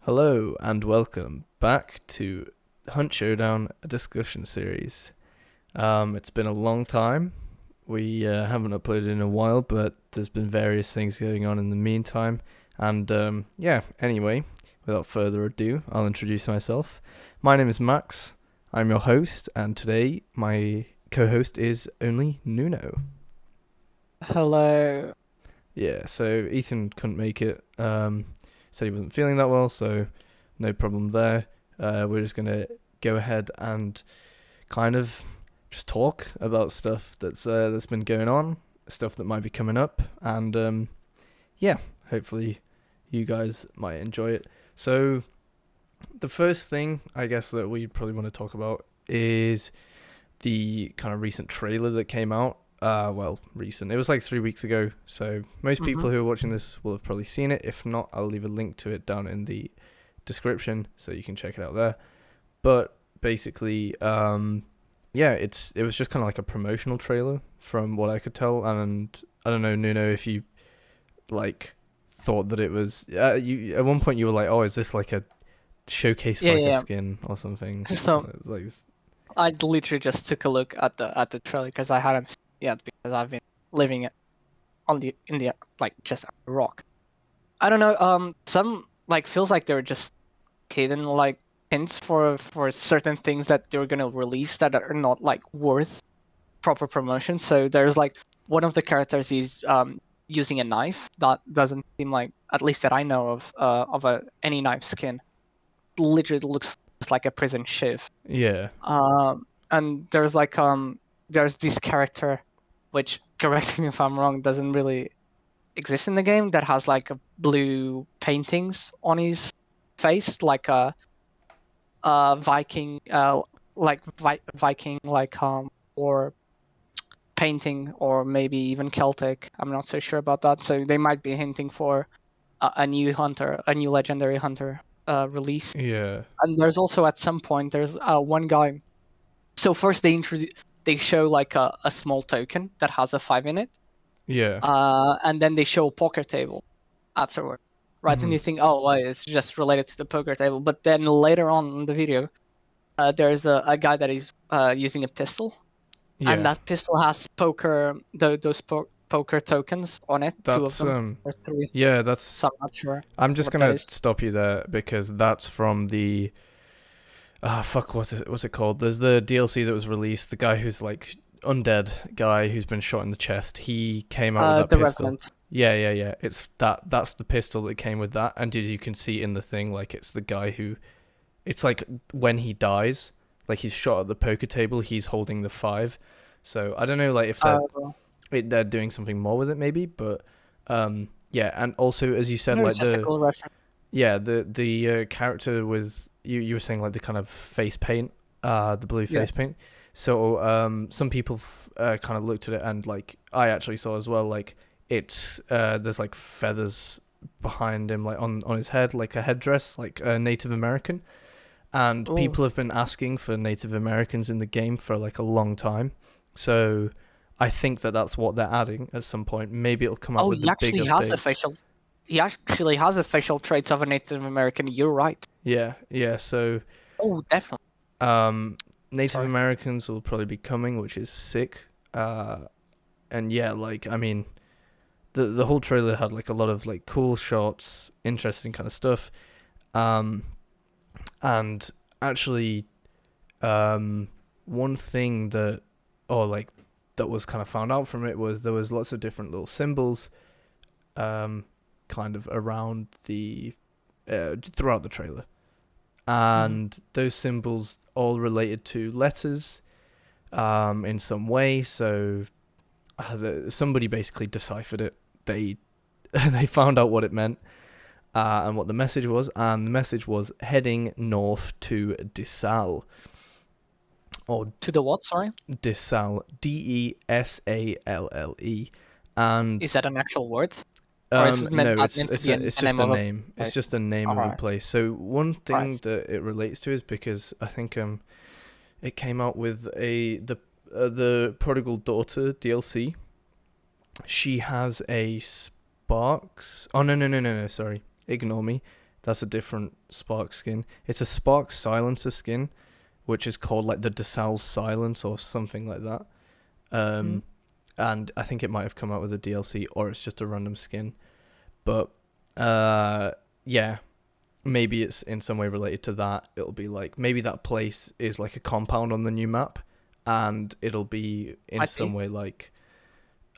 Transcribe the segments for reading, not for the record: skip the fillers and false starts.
Hello and welcome back to Hunt Showdown, a discussion series. It's been a long time. We haven't uploaded in a while, but there's been various things going on in the meantime. Anyway, without further ado, I'll introduce myself. My name is Max. I'm your host, and today my co-host is only Nuno. Hello. Yeah, so Ethan couldn't make it. Said he wasn't feeling that well, so no problem there. We're just gonna go ahead and kind of just talk about stuff that's been going on, stuff that might be coming up, and hopefully you guys might enjoy it. So the first thing I guess that we probably want to talk about is the kind of recent trailer that came out. Recent. It was like 3 weeks ago, so most people who are watching this will have probably seen it. If not, I'll leave a link to it down in the description so you can check it out there. But basically, it was just kind of like a promotional trailer from what I could tell, and I don't know, Nuno, if you like thought that it was you at one point you were like, oh, is this like a showcase for Yeah, like a yeah. skin or something? So It's like I literally just took a look at the trailer because I hadn't seen it yet because I've been living it on the in the like just on the rock. I don't know. Some like feels like they're just hidden like hints for certain things that they're gonna release that are not like worth proper promotion. So there's like one of the characters is using a knife that doesn't seem like, at least that I know of any knife skin. Literally looks just like a prison shiv. yeah, And there's this character, which, correct me if I'm wrong, doesn't really exist in the game, that has like a blue paintings on his face, like a Viking, Viking, or painting, or maybe even Celtic. I'm not so sure about that. So they might be hinting for a new hunter, a new legendary hunter release. yeah, And there's also at some point there's one guy. So first they show like a small token that has a 5 in it, yeah. and then they show a poker table afterward, right? And Mhm. you think, oh, well, it's just related to the poker table. But then later on in the video, there's a guy that is using a pistol, and Yeah, that pistol has poker tokens on it, two of that's them or three. yeah, that's So I'm not sure I'm just what that gonna is. stop you there because that's from the what's it called? There's the DLC that was released. The guy who's like undead guy who's been shot in the chest. He came out with that The pistol. Revenant. Yeah. It's that's the pistol that came with that. And as you can see in the thing, like it's the guy who it's like when he dies, like he's shot at the poker table, he's holding the five. So I don't know like if Uh, they're doing something more with it maybe, but yeah, and also as you said, Maybe like just a the cool reference. yeah, the character with you were saying like the kind of face paint, the blue Yeah. face paint. So some people kind of looked at it and like I actually saw as well like it's there's like feathers behind him like on his head like a headdress like a Native American, and Oh, people have been asking for Native Americans in the game for like a long time. So I think that that's what they're adding at some point. Maybe it'll come out oh, with the big update. he actually has the facial traits of a Native American. You're right. Yeah. So Oh, definitely. Um, Native Sorry. Americans will probably be coming, which is sick. And yeah, like I mean, the whole trailer had like a lot of like cool shots, interesting kind of stuff. Um, and actually, one thing that, or like that was kind of found out from it was there was lots of different little symbols, kind of around the, throughout the trailer, Mhm. and those symbols all related to letters in some way. So somebody basically deciphered it. They they found out what it meant and what the message was, and the message was heading north to Desal, or To the what? Sorry. Desal, Desalle, and Is that an actual word, or is it no, meant to be it's a just name a of a name. It's place? just a name All of a right. place. So one Right. thing that it relates to is because I think it came out with the Prodigal Daughter DLC. She has a Sparks. Oh no, sorry. Ignore me. That's a different Spark skin. It's a Spark Silencer skin, which is called like the DeSal's Silence or something like that. Mm. And I think it might have come out with a DLC or it's just a random skin. But yeah, maybe it's in some way related to that. It'll be like maybe that place is like a compound on the new map, and it'll be in some way like,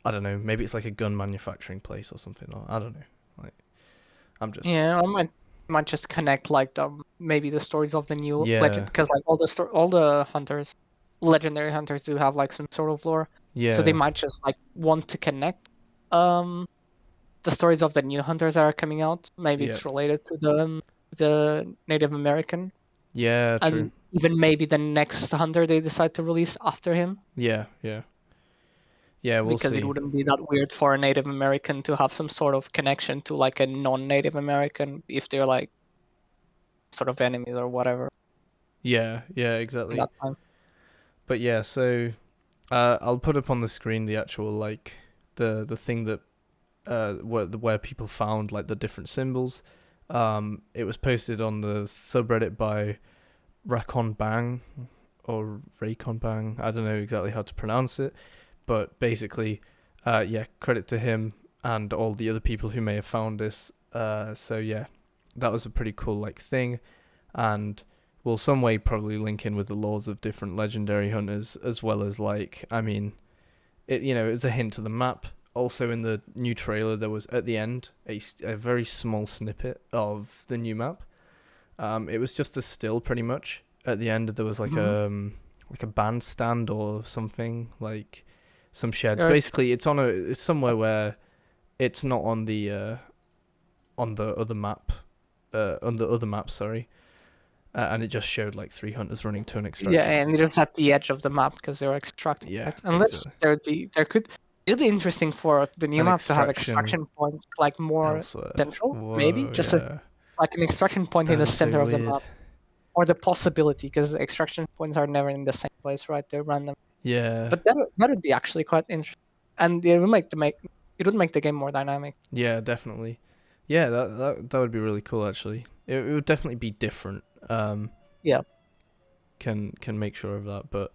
I don't know, maybe it's like a gun manufacturing place or something. Or I don't know. Like, I'm just Yeah, I might just connect like maybe the stories of the new yeah legend, because like all the hunters, legendary hunters do have like some sort of lore. So they yeah might just like want to connect the stories of the new hunters that are coming out. Maybe yeah it's related to the Native American, yeah true and even maybe the next hunter they decide to release after him, yeah we'll because it see. wouldn't be that weird for a Native American to have some sort of connection to like a non-Native American if they're like sort of enemies or whatever Yeah in exactly. that time. But yeah, so I'll put up on the screen the actual like the thing that where people found like the different symbols. It was posted on the subreddit by Rakon Bang or Raycon Bang. I don't know exactly how to pronounce it, but basically, yeah, credit to him and all the other people who may have found this. So yeah, that was a pretty cool like thing, and will some way probably link in with the laws of different legendary hunters, as well as like, I mean, it was a hint to the map. Also in the new trailer, there was at the end a very small snippet of the new map. It was just a still pretty much. At the end, there was Mhm. like a bandstand or something, like some sheds. There's Basically, it's somewhere where it's not on the other map, on the other map. Sorry, and it just showed like three hunters running to an Yeah, extraction and point. it was at the edge of the map because they were extracting, Yeah, right? Unless exactly. it'll be interesting for the new An map to have extraction extraction points like more elsewhere. central, maybe Whoa, just yeah, like an extraction point in that'd the be so center of the weird. map, or the possibility, because extraction points are never in the same place, right? They're random. Yeah, But that would be actually quite interesting, and it would make the game more dynamic. yeah, definitely. Yeah, that would be really cool. Actually, it would definitely be different. Yeah. Can make sure of that. But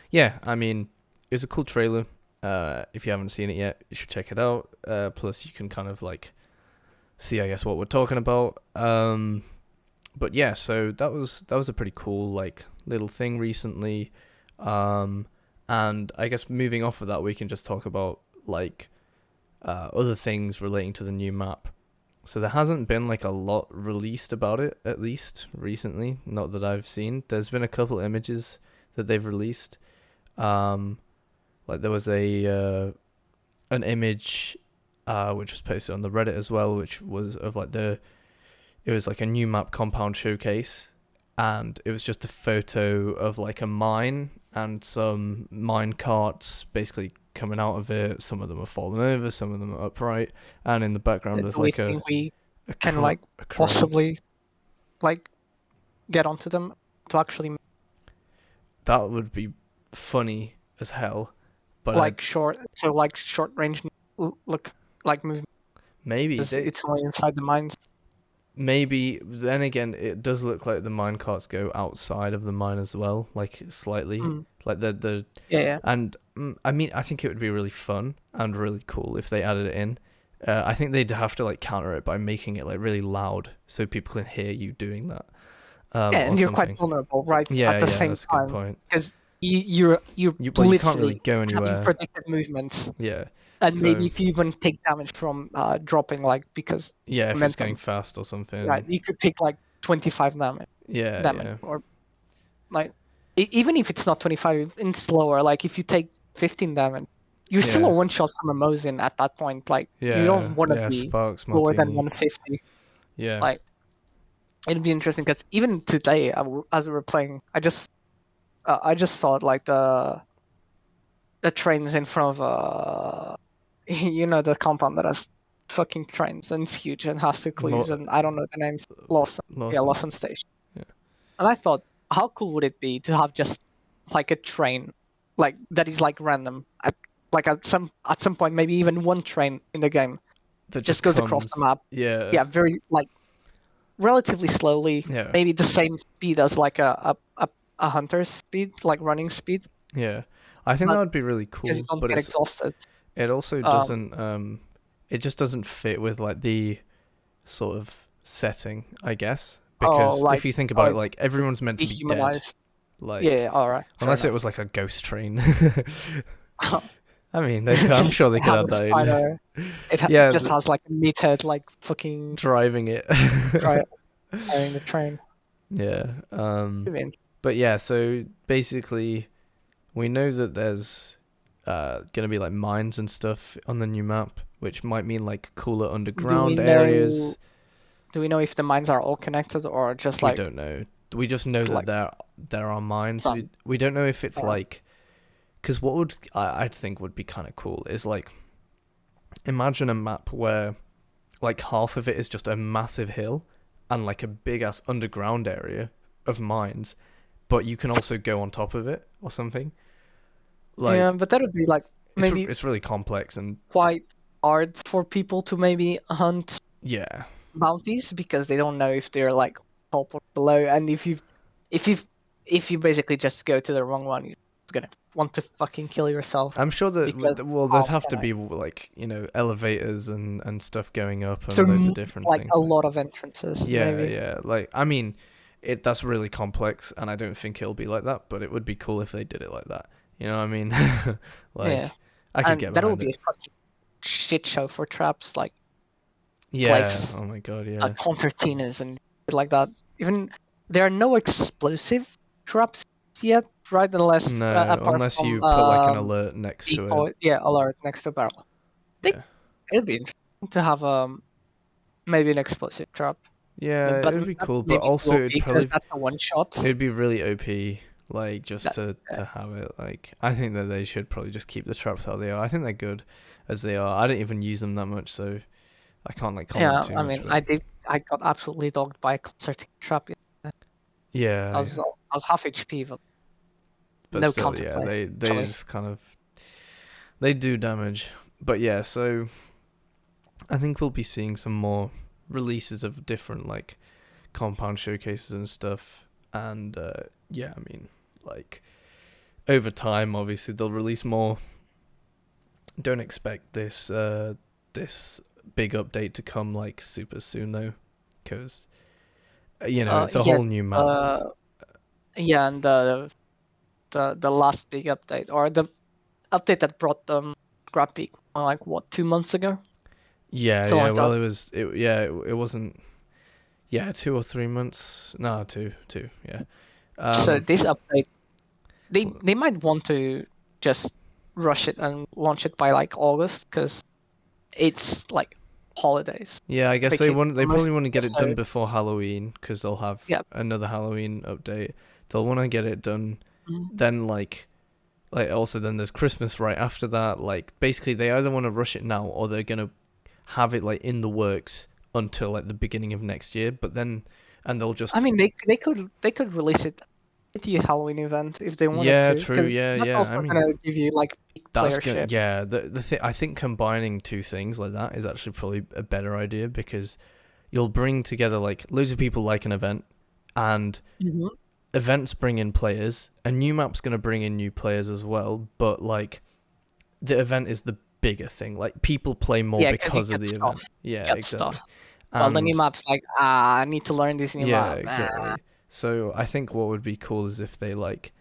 yeah, I mean, it's a cool trailer. If you haven't seen it yet, you should check it out. Plus, you can kind of like see, I guess, what we're talking about. But yeah, so that was a pretty cool like little thing recently. And I guess moving off of that, we can just talk about like other things relating to the new map. So there hasn't been like a lot released about it, at least recently. Not that I've seen. There's been a couple images that they've released. Like there was a an image, which was posted on the Reddit as well, which was of like it was like a new map compound showcase, and it was just a photo of like a mine and some mine carts basically coming out of it. Some of them are falling over, some of them are upright, and in the background there's Do we like think we a, can like a crane. possibly like get onto them to actually That would be funny as hell, but I like short range look like movement, maybe because they it's only inside the mines. maybe then again it does look like the mine carts go outside of the mine as well, like slightly, Mm. like the Yeah, yeah. and I mean I think it would be really fun and really cool if they added it in. I think they'd have to like counter it by making it like really loud so people can hear you doing that, Yeah, or and you're quite something. vulnerable, right? At Yeah, the yeah, same that's a good time, point. because you're You can't really literally go having anywhere. predicted movements, Yeah, and maybe so if you even take damage from dropping, like because yeah, if it's going momentum, fast or right? something. You could take like 25 Yeah, damage, yeah, or like even if it's not 25, in slower, like if you take 15 damage, you're still a yeah, one shot from a Mosin at that point. Like you don't yeah, want to yeah. be Sparks lower than Martini. 150. Yeah, Like it'd be interesting because even today, as we were playing, I just saw it, like the trains in front of the compound that has fucking trains and it's huge and has to cleave, Lo- and I don't know the names. Lawson. Yeah, Lawson. Lawson Station. Yeah, And I thought, how cool would it be to have just like a train, like that is like random, at some point, maybe even one train in the game that just just goes across the comes. map. Yeah, Yeah, very like relatively slowly, Yeah. maybe the same speed as like a hunter's speed, like running speed, Yeah. I think that but would be really because you cool, don't but get exhausted. it also Um, doesn't it just doesn't fit with like the sort of setting, I guess. oh, Because if like you think about oh, it, like everyone's meant to be dead. dehumanized. Like Yeah, all right, fair unless it enough. was like a ghost train. I mean, I'm Just sure they could have add a that in. spider. Yeah, Just has like a meathead, like fucking driving it. driving the train. Yeah. I mean, But yeah, so basically we know that there's gonna be like mines and stuff on the new map, which might mean like cooler do we underground know? areas. Do we know if the mines are all connected or just We like don't know. We just know that like there are mines. some? We don't know if it's Uh, like, because what would I'd think would be kind of cool is like, imagine a map where like half of it is just a massive hill and like a big ass underground area of mines, but you can also go on top of it or something. yeah, Like but that would be like maybe it's really complex and quite hard for people to maybe hunt yeah. bounties because they don't know if they're like top or below, and if you if you basically just go to the wrong one, you're just gonna want to fucking kill yourself I'm sure that because well, there'd how have to can I? be like elevators and stuff going up and loads of Through different like a things. lot of entrances, Yeah, maybe. yeah. Like I mean, that's really complex, and I don't think it'll be like that. But it would be cool if they did it like that. You know what I mean? Yeah, Like I could and get that will behind be it. a fucking shit show for traps, like Yeah. place Oh my god. Yeah. concertinas and shit like that. Even there are no explosive traps yet, right? Unless No, apart unless from you put like an alert next to it. decoy, yeah, alert next to barrel. I think Yeah. it'd be interesting to have maybe an explosive trap, Yeah, it but would be not cool, but maybe also PvP because that's a one shot. it'd be really OP, like just That to have it. Like I think that they should probably just keep the traps how they are. I think they're good as they are. I don't even use them that much, so I can't like comment yeah, too I much. mean, But I got absolutely dogged by a concertina trap. yeah, yeah. I was half HP, but But no still, yeah, counterplay they actually. just kind of they do damage. But yeah, so I think we'll be seeing some more releases of different like compound showcases and stuff. And yeah, I mean, like over time, obviously they'll release more. Don't expect this big update to come like super soon though, because it's a Yeah, whole new map. uh, yeah, and the last big update or the update that brought Scrap Peak like what 2 months ago, Yeah, something yeah. like that. Well, it wasn't. Yeah, 2 or 3 months. No, two. Yeah. So Um. this update, they might want to just rush it and launch it by like August because it's like holidays. Yeah, I guess they Vacation want. They for most probably want to people, get it done so before Halloween because they'll have yeah. another Halloween update. They'll want to get it done. Mm. Then like also then there's Christmas right after that. Like basically they either want to rush it now or they're gonna have it like in the works until like the beginning of next year. But then and they'll I just mean, they could release it at the Halloween event if they wanted yeah, to, true, because yeah, that's yeah. also I mean gonna give you like peak that's good. playership. Yeah, I think combining two things like that is actually probably a better idea because you'll bring together like loads of people like an event, and Hmm. events bring in players. A new map's gonna bring in new players as well, but like the event is the bigger thing. Like people play more Yeah, because you because of get the stuff. event. Yeah, Get stuff. exactly. While the new And map's like, I need to learn this new yeah, map. exactly. So I think what would be cool is if they like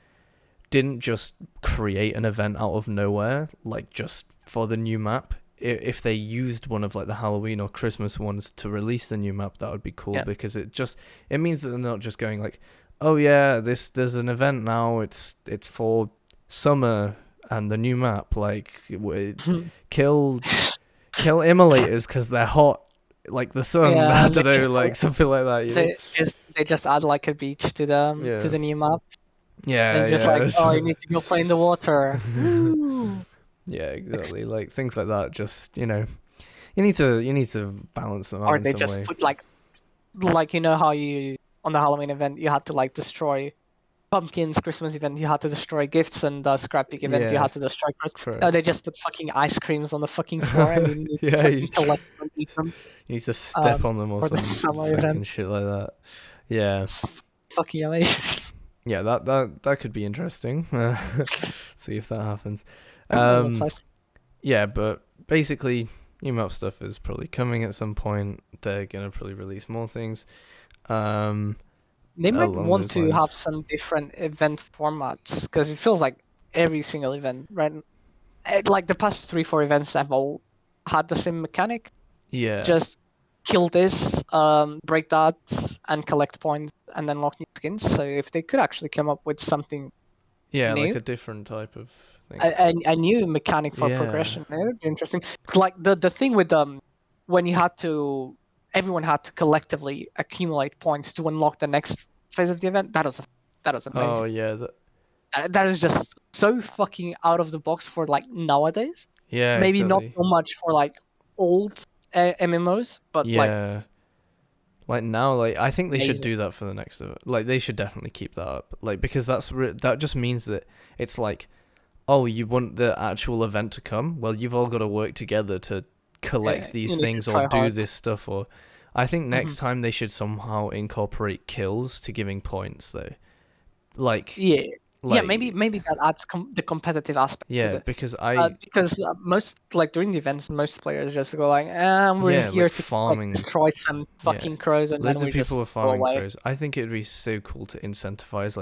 didn't just create an event out of nowhere, like just for the new map. If they used one of like the Halloween or Christmas ones to release the new map, that would be cool Yeah. because it means that they're not just going like, oh yeah, there's an event now. It's for summer and the new map. Like kill immolators because they're hot, like the sun. Yeah, I and don't know, like something like that. they just add like a beach to Yeah. the new map, and Yeah, it's just like, yeah. oh, you need to go play in the water. Woo! Yeah, exactly. Like things like that. Just you need to balance them out Or in they some just way. put like you know how you on the Halloween event you had to like destroy Pumpkins Christmas event, you had to destroy gifts, and Scrap Pig event, you Yeah, had to destroy crows. No, they crows. just put fucking ice creams on the fucking floor, and you need to Yeah, fucking collect them and eat them. you need to step Um, on them or for the some summer fucking event. shit like that. Yeah. It's fucking amazing. Yeah, that could be interesting. See if that happens. Animal Um, Plus. yeah, but basically, new map stuff is probably coming at some point. They're gonna probably release more things. Um, They might along want those to have lines. some different event formats because it feels like every single event, right? Like the past 3, 4 events have all had the same mechanic. Yeah, Just kill this, break that, and collect points, and then lock new skins. So if they could actually come up with something yeah, like new, a different type of thing. a new mechanic for Yeah, progression, it would be interesting. Like the thing with when you had to, everyone had to collectively accumulate points to unlock the next phase of the event. That was oh amazing. yeah, That is just so fucking out of the box for like nowadays. yeah, Maybe not exactly. so much for like old MMOs, but like Yeah, like now, like I think they should amazing. do that for the next. Like they should definitely keep that up. Like because that just means that it's like, oh, you want the actual event to come? Well, you've all got to work together to collect You these need to things or try do hard. this stuff. Or I think Hmm. next time they should somehow incorporate kills to giving points though. Like Yeah, yeah. Maybe like maybe that adds the competitive aspect to yeah, the because I because most like during the events, most players just go like, we're yeah, here like to like farming. destroy some Yeah, fucking crows, and then loads we of people just were go farming away. crows. I think it would be so cool to incentivize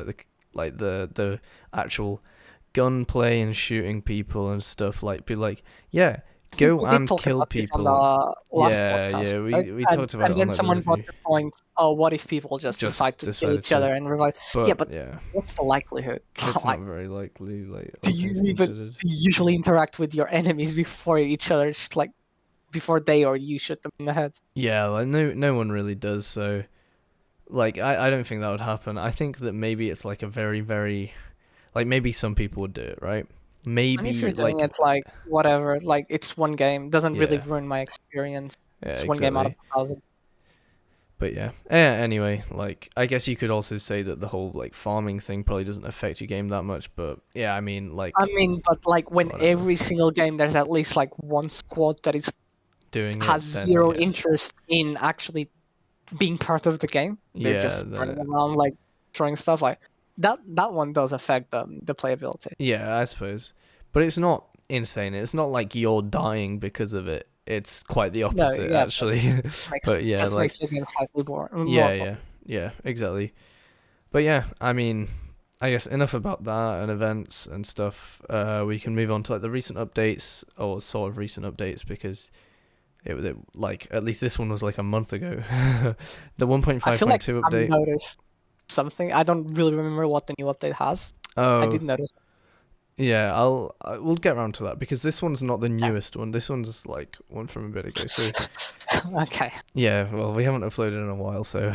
the actual gunplay and shooting people and stuff. Like be like, yeah, I think go we did and talk kill about this on people. the last Yeah, podcast, yeah, right? we talked about it And on then like the someone brought review. the point, oh, what if people just decide Just to kill decided each to, other and revive? Yeah, but but yeah, what's the likelihood? it's not Like, very likely. Like do all you things even considered. do you usually interact with your enemies before each other, like before they or you shoot them in the head? Yeah, like no one really does. So like I don't think that would happen. I think that maybe it's like a very like maybe some people would do it, right? And if you're Maybe doing like it like whatever, like it's one game, doesn't really yeah, ruin my experience. yeah, It's one game out of exactly. 1,000. But yeah. Anyway, like I guess you could also say that the whole like farming thing probably doesn't affect your game that much, but yeah, I mean I like mean, but like when whatever. every single game there's at least like one squad that is Doing has it then zero yeah. interest in actually being part of the game. They're Yeah, just then running around like throwing stuff like that. That one does affect the playability. yeah, I suppose. But it's not insane. It's not like you're dying because of it. It's quite the No, opposite yeah, but actually. makes But yeah, just like makes the game slightly more yeah, fun. yeah, exactly. But yeah, I mean, I guess enough about that and events and stuff. We can move on to like the recent updates or sort of recent updates because it like at least this one was like a month ago. The I feel like 1.5.2 I've update. noticed something. I don't really remember what the new update has. I Oh, did notice. yeah, we'll get around to that because this one's not the newest one. This one's like one from a bit ago. So Okay. yeah, well, we haven't uploaded in a while, so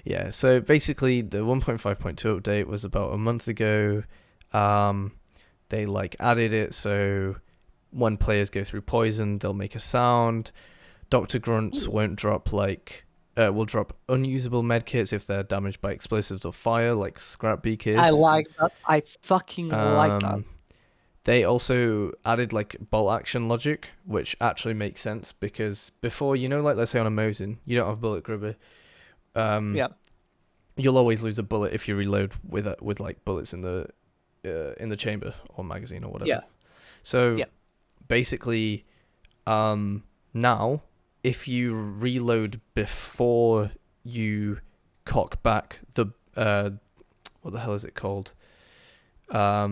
yeah. So basically, the 1.5.2 update was about a month ago. Um, they like added it so when players go through poison, they'll make a sound. Doctor Grunts won't drop like will drop unusable medkits if they're damaged by explosives or fire, like Scrap Beak I is. like that. I fucking like that. Um, they also added like bolt action logic, which actually makes sense because before, you know, like let's say on a Mosin, you don't have bullet grubber. Um, Yeah. you'll always lose a bullet if you reload with like bullets in the chamber or magazine or whatever. Yeah. So Yeah. basically, now if you reload before you cock back the what the hell is it called?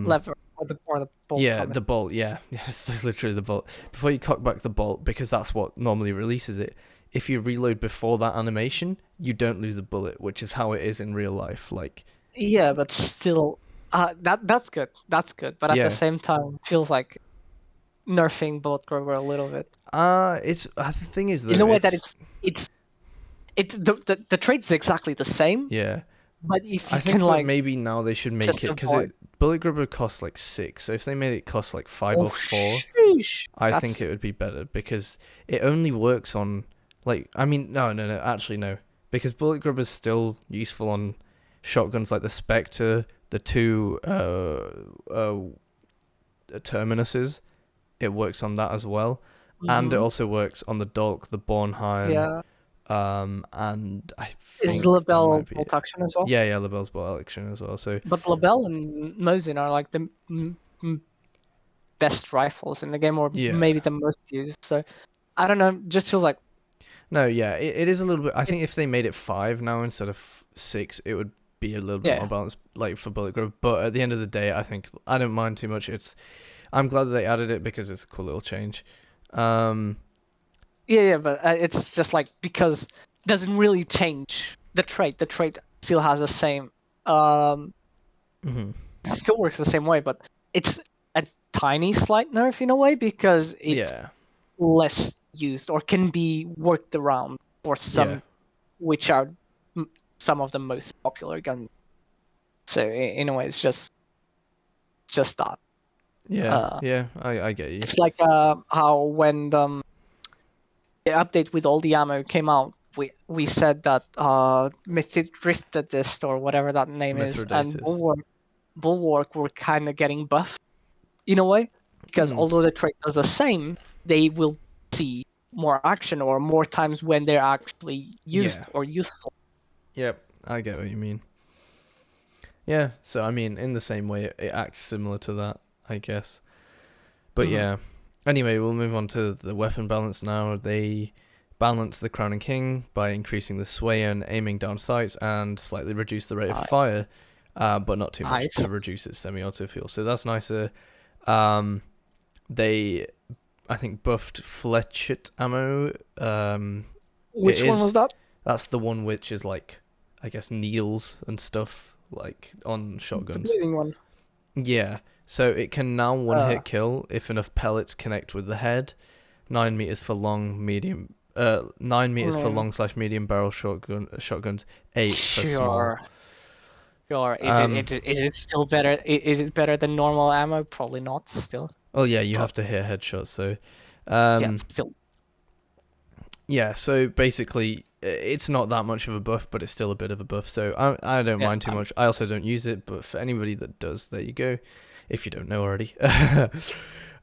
Lever or the bolt Yeah, comment. the bolt. Yeah, it's literally the bolt. Before you cock back the bolt, because that's what normally releases it. If you reload before that animation, you don't lose a bullet, which is how it is in real life. Like, Yeah, but still, that's good. That's good. But at the yeah, same time, feels like nerfing Bullet Grover a little bit. it's the thing is though, In a way that it's it's the trade's exactly the same, yeah. but if I you can think that like maybe now they should make just it because avoid. it bullet grubber costs like 6. So if they made it cost like 5 Oh or 4, sheesh. I think That's it would be better because it only works on like I mean no actually no because bullet grubber is still useful on shotguns like the Spectre, the two terminuses. It works on that as well, and it Hmm. also works on the Dolk, the Bornheim, Yeah. and I Is think that Labelle might be bolt it. action as well? Yeah, Labelle's bolt action as well. So But Labelle and Mosin are like the best rifles in the game, or yeah, maybe the most used. So I don't know. Just feels like no, yeah, it is a little bit. I it, think if they made it 5 now instead of 6, it would be a little bit more yeah, balanced, like for bullet growth. But at the end of the day, I think I don't mind too much. I'm glad that they added it because it's a cool little change. Um, yeah. But it's just like because it doesn't really change the trait. The trait still has the same. mhm. Still works the same way, but it's a tiny slight nerf in a way because it's Yeah, less used or can be worked around for yeah, some, which are some of the most popular guns. So in a way, it's just that. yeah, Uh, yeah. I get you. it's like how when the update with all the ammo came out, we said that Mythic Driftedist or whatever that name is, and Mithridates. Bulwark were kind of getting buffed in a way because Mm, although the trait does the same, they will see more action or more times when they're actually used yeah, or useful. yep. I get what you mean. Yeah. So I mean, in the same way, it acts similar to that, I guess. But Hmm. yeah. Anyway, we'll move on to the weapon balance now. They balance the Crown and King by increasing the sway and aiming down sights and slightly reduce the rate of fire, but not too much Nice. to reduce its semi-auto feel. So that's nicer. Um, they, I think, buffed Fletchet ammo. It Which one was is that? that's the one which is like, I guess, needles and stuff like on The shotguns. bleeding one. Yeah. So it can now one Uh, hit kill if enough pellets connect with the head. 9 meters for long, medium. 9 meters for mm, long slash medium barrel shotguns. 8 for small. sure. Sure. Um. Is it still better? Is it better than normal ammo? Probably not. Still, Oh yeah, you but have to hit headshots. So, yeah, um. still. Yeah. So basically, it's not that much of a buff, but it's still a bit of a buff. So I don't Yeah. mind too much. I also don't use it, but for anybody that does, there you go. If you don't know already.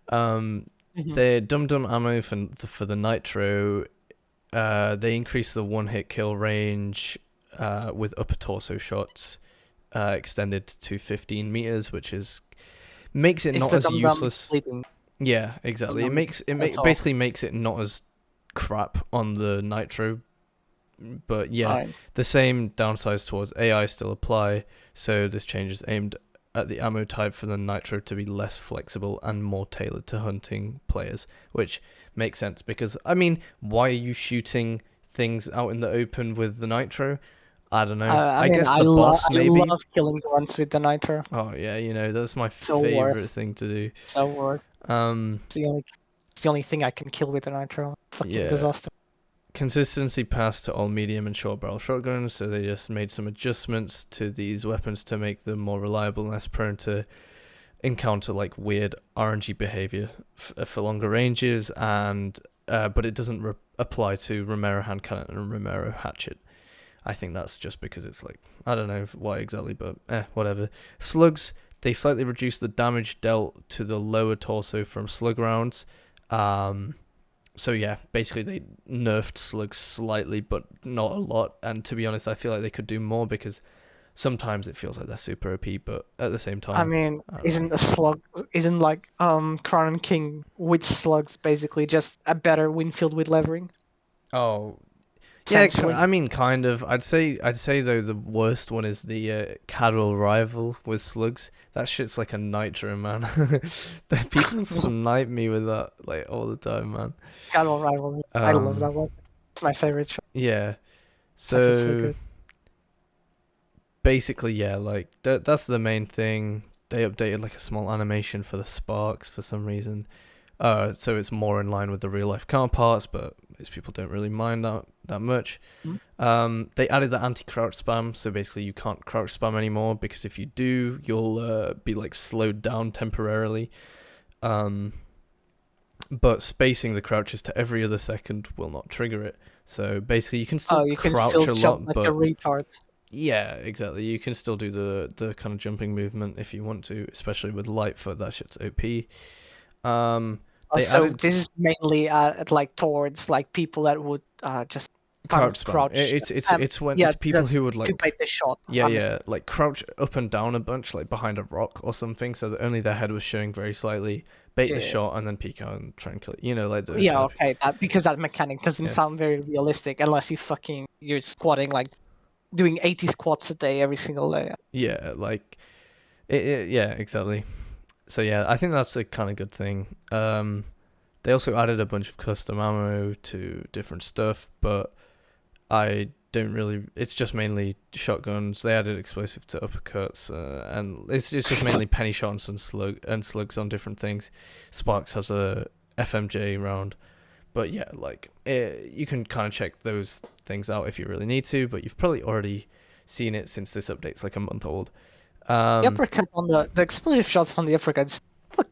um. Mhm. The Dum Dum ammo for the Nitro. They increase the one hit kill range with upper torso shots extended to 15 meters, which is makes it It's not the as dum dum useless. bleeding. Yeah, Dum exactly. dum. That's all. Basically makes it not as crap on the Nitro. But yeah, Fine. the same downsides towards AI still apply. So this change is aimed at the ammo type for the Nitro to be less flexible and more tailored to hunting players, which makes sense because I mean, why are you shooting things out in the open with the Nitro? I don't know. I I mean, guess the boss I maybe. love killing grunts with the nitro. Oh yeah, that's my So favorite worth. thing to do. So worth. Um, It's the only thing I can kill with the nitro. Fucking yeah, disaster. consistency passed to all medium and short barrel shotguns, so they just made some adjustments to these weapons to make them more reliable and less prone to encounter like weird RNG behavior for longer ranges, and but it doesn't apply to Romero hand cannon and Romero hatchet. I think that's just because it's like I don't know why exactly, but whatever. Slugs, they slightly reduce the damage dealt to the lower torso from slug rounds. So yeah, basically they nerfed slugs slightly, but not a lot. And to be honest, I feel like they could do more because sometimes it feels like they're super OP, but at the same I time, mean, I don't know. isn't like Crown and King with slugs basically just a better Winfield with levering, Oh, yeah, essentially. I mean, kind of. I'd say though the worst one is the casual rival with slugs. That shit's like a nitro, man. The people snipe me with that like all the time, man. Cattle Rival. I love Um, that one. It's my favorite show. yeah. It's actually so So good. basically, yeah, like that's the main thing. They updated like a small animation for the sparks for some reason. So it's more in line with the real life counterparts, but most people don't really mind that much. Hmm? They added the anti-crouch spam, so basically you can't crouch spam anymore because if you do, you'll be like slowed down temporarily. Um, but spacing the crouches to every other second will not trigger it. So basically, you can Oh, still you can crouch still a jump lot, like a but retard. Yeah, exactly. You can still do the kind of jumping movement if you want to, especially with Lightfoot. That shit's OP. Um, they So added this is mainly like towards like people that would just spam crouch spam. crouch. It's when Yeah, it's people who would to like, bait the shot. yeah, like crouch up and down a bunch, like behind a rock or something, so that only their head was showing very slightly, bait the Yeah. shot, and then peek out and try and kill it. You know, like those Yeah, kind of. okay. That because that mechanic doesn't Yeah, sound very realistic unless you're squatting like doing 80 squats a day every single day. yeah, like yeah, exactly. So yeah, I think that's a kind of good thing. They also added a bunch of custom ammo to different stuff, but I don't really. It's just mainly shotguns. They added explosive to uppercuts, and it's just mainly penny shots and slugs on different things. Sparks has a FMJ round, but yeah, like you can kind of check those things out if you really need to. But you've probably already seen it since this update's like a month old. The uppercut on the explosive shots on the uppercuts,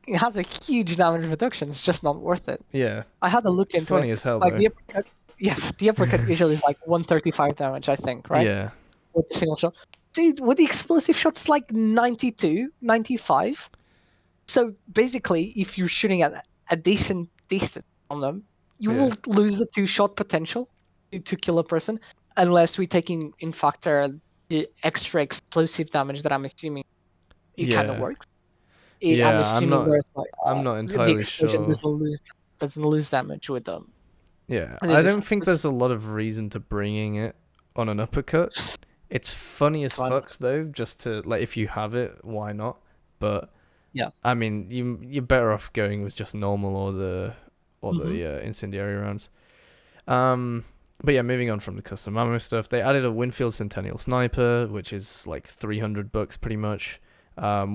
it has a huge damage reduction. It's just not worth it. Yeah, I had a look it's into funny it. as hell Like though. the uppercut, yeah, the uppercut usually is like 135 damage, I think, right? Yeah, With the single shot. Dude, with the explosive shots, like 92, 95. So basically, if you're shooting at a decent on them, you yeah, will lose the two-shot potential to kill a person, unless we take in factor the extra explosive damage that I'm assuming it kind of yeah, works. I'm yeah. assuming there's like I'm not the entirely explosion sure. doesn't lose damage with them. Yeah, And I it is don't think there's a lot of reason to bringing it on an uppercut. It's funny as fun. fuck though, just to like if you have it, why not? But Yeah. I mean, you're better off going with just normal or Mm-hmm. the incendiary rounds. Um, but yeah, moving on from the custom ammo stuff, they added a Winfield Centennial Sniper, which is like $300 pretty much.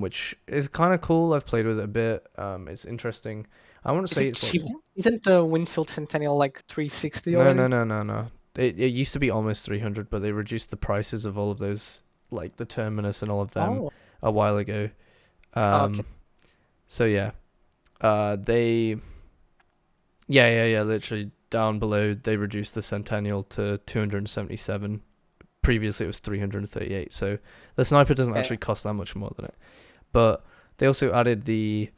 Which is kind of cool. I've played with it a bit. It's interesting. I wouldn't Is say it it's like cheap? Isn't the Winfield Centennial like 360 no, already? no, no, no, no. It used to be almost 300, but they reduced the prices of all of those, like the Terminus and all of them, Oh. a while ago. Okay. So yeah, they, yeah. Literally down below, they reduced the Centennial to 277. Previously, it was 338. So the sniper doesn't Okay. actually cost that much more than it. But they also added a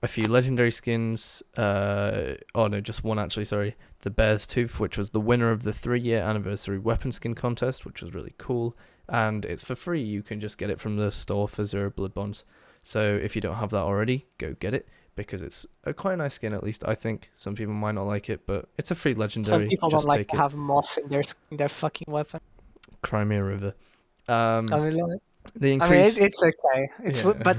few legendary skins. Oh no, just one actually. Sorry, the Bear's Tooth, which was the winner of the 3-year anniversary weapon skin contest, which was really cool. And it's for free. You can just get it from the store for 0 blood bonds. So if you don't have that already, go get it because it's a quite nice skin. At least I think some people might not like it, but it's a free Some legendary. people don't Just like take to it. have moss in their fucking weapon. Crimea River. I Um, mean, they it, increased. it's okay. It's Yeah. but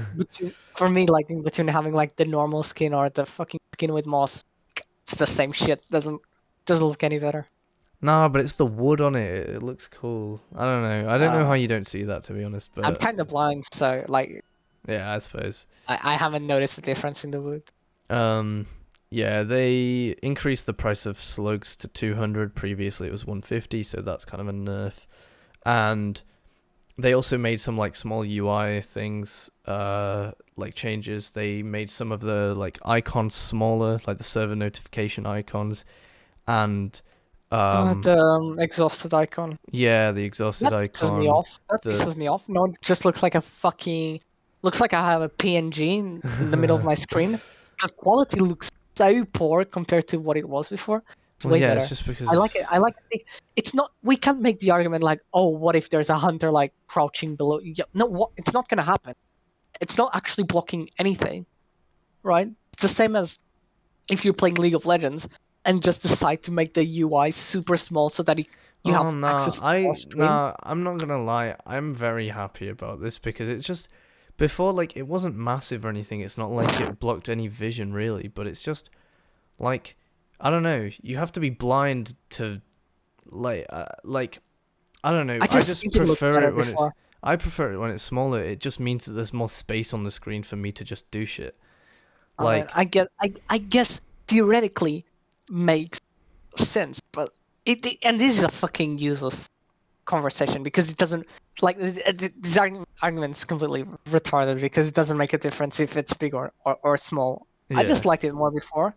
for me, like in between having like the normal skin or the fucking skin with moss, it's the same shit. Doesn't look any better. Nah, but it's the wood on it. It looks cool. I don't know. I don't know how Uh, you don't see that, to be honest. I'm But kind of blind, so like yeah, I suppose. I haven't noticed the difference in the wood. Um, yeah, they increased the price of slugs to 200. Previously, it was 150, so that's kind of a nerf. And they also made some like small UI things, like changes. They made some of the like icons smaller, like the server notification icons, and The exhausted icon. yeah, the exhausted That pisses me icon. off. That The pisses me off. No, it just looks like a fucking. Looks like I have a PNG in the middle of my screen. The quality looks so poor compared to what it was before. It's well, way yeah, it's better. just I like it. because I like it. It's not. We can't make the argument like, oh, what if there's a hunter like crouching below? Yeah, no, what? It's not gonna happen. It's not actually blocking anything, right? It's the same as if you're playing League of Legends and just decide to make the UI super small so that you oh have no, access to more screen. I'm not gonna lie. I'm very happy about this because it just before like it wasn't massive or anything. It's not like it blocked any vision really, but it's just like I don't know. You have to be blind to like I don't know. I I just just think it looked prefer better it when it's before. I prefer it when it's smaller. It just means that there's more space on the screen for me to just do shit. Like I guess theoretically makes sense, but and this is a fucking useless conversation because it doesn't like this argument's completely retarded because it doesn't make a difference if it's big or small. I just yeah. liked it more before,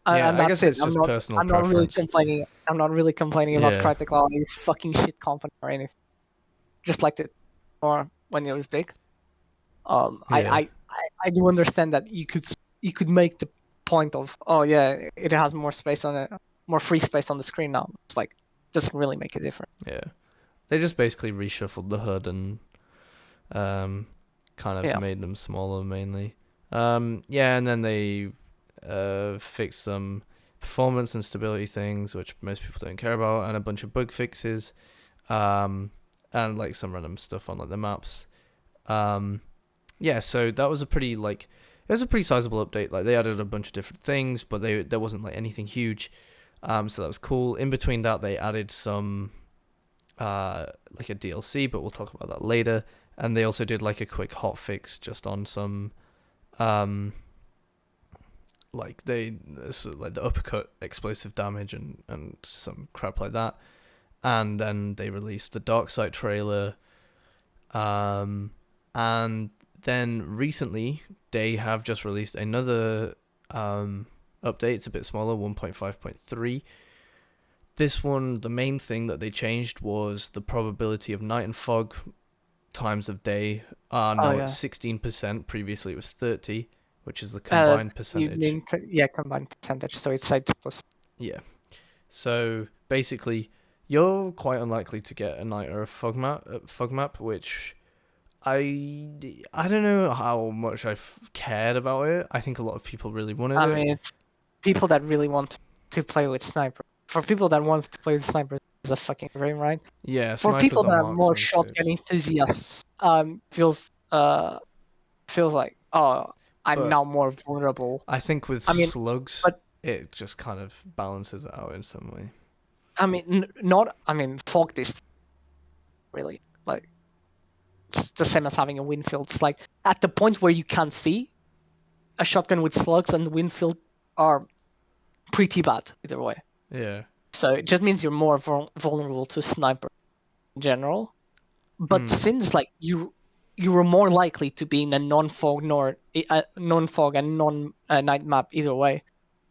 Yeah, and I that's guess it. it's just personal I'm not really preference. complaining. I'm not really complaining about Yeah. Crytek Law's fucking shit company or anything. just liked it more when it was big. Yeah. I do understand that you could make the point of, oh yeah, it has more space on it, more free space on the screen now. It's like doesn't really make a difference. Yeah. They just basically reshuffled the HUD and kind of Yeah. made them smaller mainly. Yeah, and then they fixed some performance and stability things, which most people don't care about, and a bunch of bug fixes, and like some random stuff on like the maps. Yeah, so that was a pretty like it was a pretty sizable update. Like they added a bunch of different things, but there wasn't like anything huge. So that was cool. In between that, they added some like a DLC, but we'll talk about that later. And they also did like a quick hotfix just on some like like the uppercut explosive damage and some crap like that. And then they released the Darkseid trailer. And then recently they have just released another update. It's a bit smaller, 1.5.3. This one, the main thing that they changed was the probability of night and fog times of day are now at 16%. Previously it was 30, which is the combined percentage. You mean combined percentage? So it's 2 plus. Yeah. So basically, you're quite unlikely to get a night or a fog map, which I don't know how much I've cared about it. I think a lot of people really wanted it. I mean, it's people that really want to play with sniper. For people that want to play with snipers, it's a fucking dream, right? Yeah, for people that are more marksman shotgun enthusiasts, feels like, oh, I'm now more vulnerable. I think with slugs, it just kind of balances it out in some way. I mean, fog distance, really, like, it's the same as having a wind field. It's like, at the point where you can't see, a shotgun with slugs and wind field are pretty bad either way. Yeah. So it just means you're more vulnerable to sniper in general. But since like you were more likely to be in a non-fog and non-night map either way,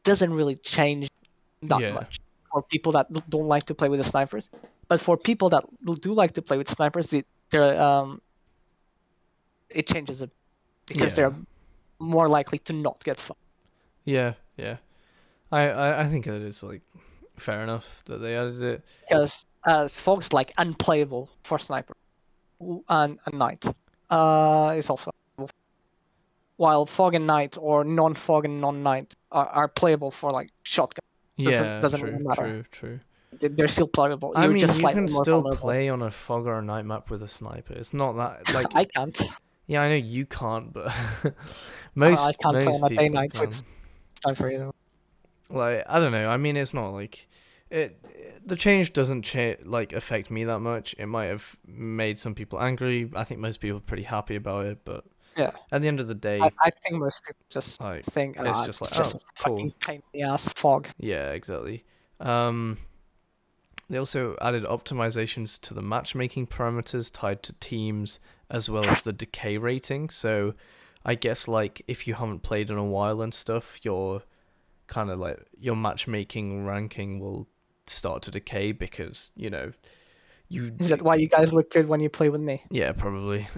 doesn't really change that much for people that don't like to play with the snipers. But for people that do like to play with snipers, it changes it because they're more likely to not get fog. Yeah. I think it is like fair enough that they added it because fog's like unplayable for sniper and night. It's also while fog and night or non-fog and non-night are playable for like shotgun. Doesn't really matter. True. They're still playable. I mean, you can still play on a fog or a night map with a sniper. It's not that like I can't. Yeah, I know you can't, but I can't play on a day night with sniper either. Like, I don't know. I mean, it's not like the change doesn't affect me that much. It might have made some people angry. I think most people are pretty happy about it, but yeah, at the end of the day, I think most people just think it's just like, oh, cool. Fucking pain in the ass fog. Yeah, exactly. They also added optimizations to the matchmaking parameters tied to teams as well as the decay rating. So I guess like if you haven't played in a while and stuff, your kind of like your matchmaking ranking will start to decay because is that why you guys look good when you play with me? Yeah, probably.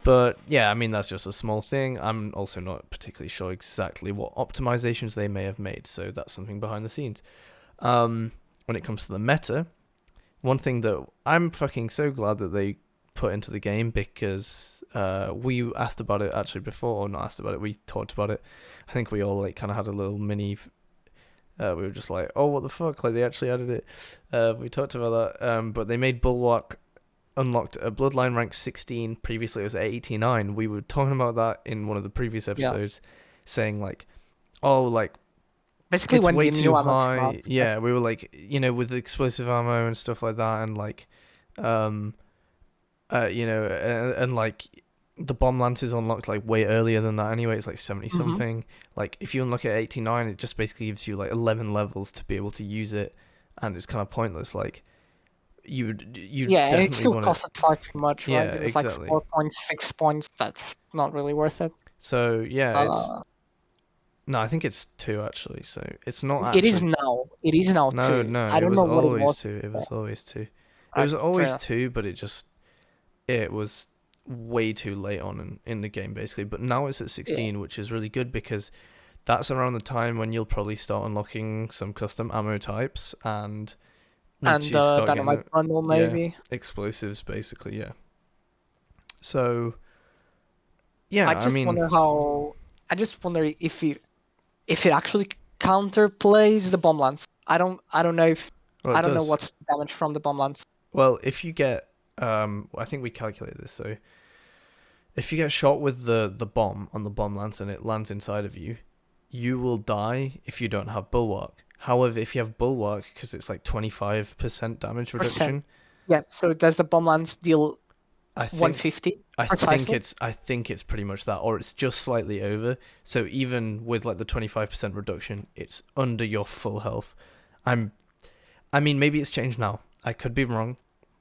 But yeah, I mean that's just a small thing. I'm also not particularly sure exactly what optimizations they may have made, so that's something behind the scenes. When it comes to the meta, one thing that I'm fucking so glad that they put into the game, because we asked about it actually before, or not asked about it, we talked about it. I think we all like kind of had a little mini we were just like, oh, what the fuck, like they actually added it. We talked about that, but they made Bulwark unlocked a bloodline rank 16. Previously it was 89. We were talking about that in one of the previous episodes, saying like, oh, like basically it's when way the too new high. ammo Yeah, we were like, with explosive ammo and stuff like that, and like and like the bomb lance is unlocked like way earlier than that anyway. It's like 70 something. Like if you unlock it at 89, it just basically gives you like 11 levels to be able to use it, and it's kind of pointless. Like you and it still costed far too much, right? Yeah, it was exactly. like 4.6 points. That's not really worth it. So yeah, no, I think it's 2 actually. So it's not actually. It is now. It is now 2. No, I don't know what it was. It was always 2. It was Fair always enough. 2, but it was way too late on in the game basically. But now it's at Yeah. 16, which is really good because that's around the time when you'll probably start unlocking some custom ammo types, and once And you start getting Dynamite Bundle yeah, maybe. explosives basically, yeah. So yeah, I I just mean, wonder how. I just wonder if it actually counterplays the bomb lance. I don't know if well, I it don't know does. what's the damage from the bomb lance. Well, if you get I think we calculated this. So if you get shot with the bomb on the bomb lance and it lands inside of you, you will die if you don't have bulwark. However, if you have bulwark, because it's like 25% damage Percent. reduction, Yeah. So does the bomb lance deal I think 150 I think precisely? it's I think it's pretty much that, or it's just slightly over. So even with like the 25% reduction, it's under your full health. I'm I mean, maybe it's changed now. I could be wrong.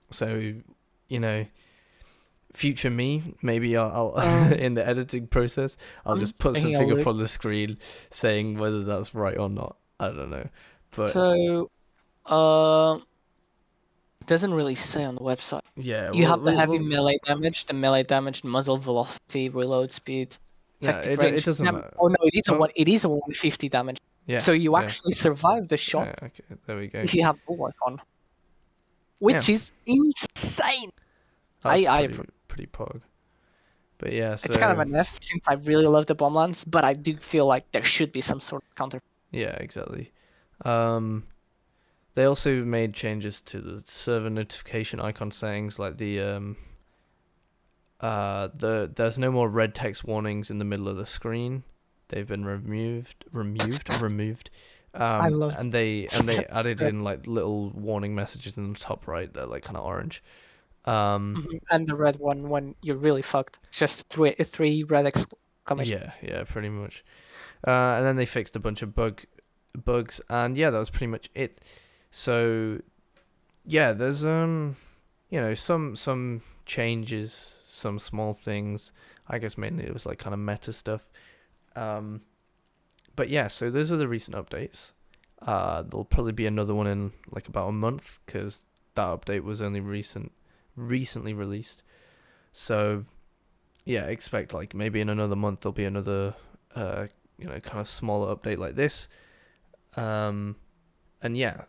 So, you know, future me, maybe I'll Um, in the editing process, I'll I'm just put taking a something up look. on the screen saying whether that's right or not. I don't know. But So, uh, it doesn't really say on the website. yeah, You have the heavy we'll melee damage, the melee damage, muzzle velocity, reload speed, yeah, effective it range. doesn't matter. Oh no, it is a Oh, one. It is a 150 damage. yeah, So you yeah. actually survive the shot Yeah, okay, there we go. if you have bulwark on, Yeah, which is insane. that's I pretty pog. But yeah, It's kind of so an F since I really love the bomb lance, but I do feel like there should be some sort of counter. yeah, exactly. Um, they also made changes to the server notification icon settings, like there's no more red text warnings in the middle of the screen. They've been removed. I love And they added yeah. in like little warning messages in the top right. They're like kind of orange. And the red one when you're really fucked. It's just three red exclamation. Yeah, pretty much. And then they fixed a bunch of bugs, and yeah, that was pretty much it. So yeah, there's some changes, some small things. I guess mainly it was like kind of meta stuff. Um, but yeah, so those are the recent updates. There'll probably be another one in like about a month because that update was only recently released. So yeah, expect like maybe in another month there'll be another kind of smaller update like this. And yeah,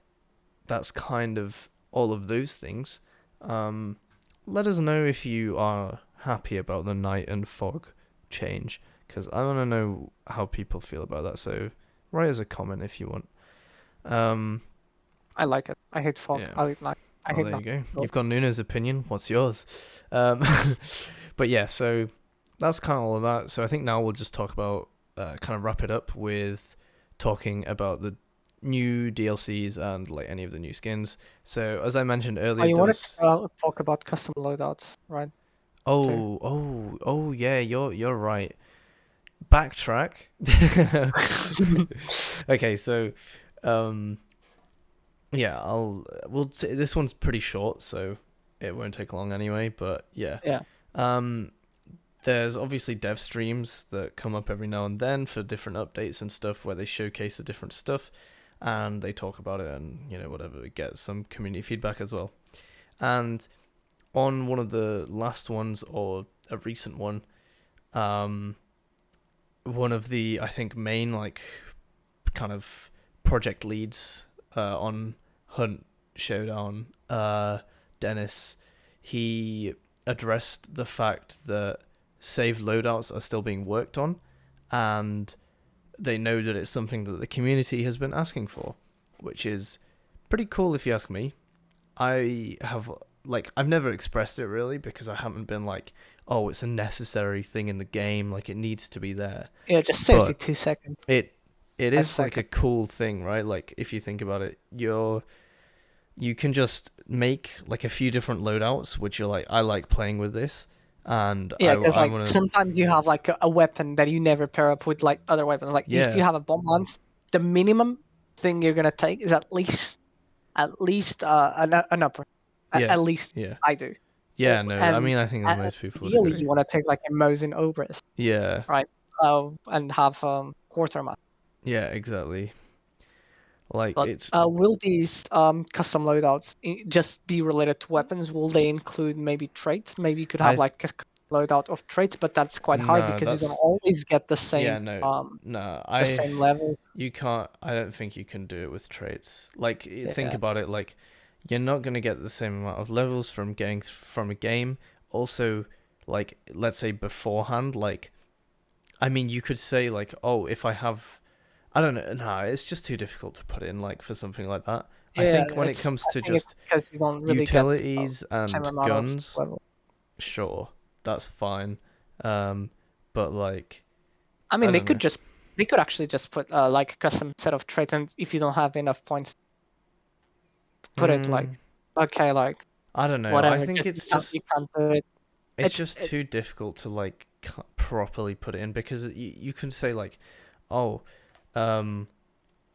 that's kind of all of those things. Let us know if you are happy about the night and fog change, because I want to know how people feel about that. So write us a comment if you want. I like it. I hate fog. Yeah. I like night. I Oh, hate there you night. go. So, You've got Nuno's opinion. What's yours? Um, but yeah, so that's kind of all of that. So I think now we'll just talk about, kind of wrap it up with talking about the new DLCs and like any of the new skins. So as I mentioned oh, earlier, you there want was to talk about custom loadouts, right? Too. oh yeah, you're right. Backtrack. Okay, so um yeah, this one's pretty short, so it won't take long anyway, but yeah. Yeah. Um there's obviously dev streams that come up every now and then for different updates and stuff where they showcase the different stuff and they talk about it and whatever, get some community feedback as well. And on one of the last ones, or a recent one, one of the, I think, main like kind of project leads on Hunt Showdown, Dennis, he addressed the fact that saved loadouts are still being worked on, and they know that it's something that the community has been asking for, which is pretty cool if you ask me. I've never expressed it really because I haven't been like, oh, it's a necessary thing in the game, like it needs to be there. Yeah, just saves you But 2 seconds. it A is like a second. cool thing, right? Like if you think about it, you can just make like a few different loadouts, which you're like, I like playing with this, and Yeah, because I like want to, sometimes you have like a weapon that you never pair up with like other weapons. Like if you yeah, have a bomb lance, the minimum thing you're gonna take is at least an upper. yeah, At least yeah, I do. yeah. No, I And mean, I think that most people would ideally you agree. want to take like a Mosin Obris, Yeah, right? And have quartermaster. yeah, exactly. Like But it's will these custom loadouts just be related to weapons? Will they include maybe traits? Maybe you could have I like a loadout of traits, but that's quite hard no, because you don't that's always get yeah, no, no. the same levels. You can't. I don't think you can do it with traits. Like think Yeah. about it. Like you're not gonna get the same amount of levels from getting from a game. Also, like let's say beforehand, like I mean, you could say like, oh, if I have, I don't know, nah, it's just too difficult to put in like for something like that. I Yeah, think when it it's comes I to think it's just because you don't really get utilities same and amount of guns, level. sure, that's fine. But like, I I mean, don't know. they could actually just put like a custom set of traits, and if you don't have enough points, put it like Mm, okay, like I don't know. I whatever. think Just you can't do it. it's It's just too difficult to like properly put it in because you can say like, oh, um,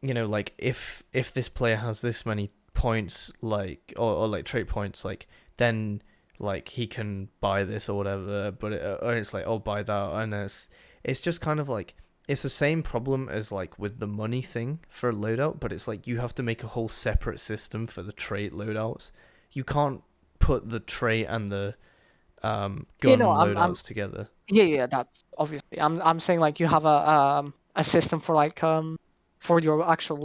like if this player has this many points, like or like trait points, like then like he can buy this or whatever. But or it's like, oh, buy that, and it's just kind of like it's the same problem as like with the money thing for a loadout, but it's like you have to make a whole separate system for the trait loadouts. You can't put the trait and the you know, gun I'm loadouts together. yeah, that's obviously. I'm saying like you have a system for like for your actual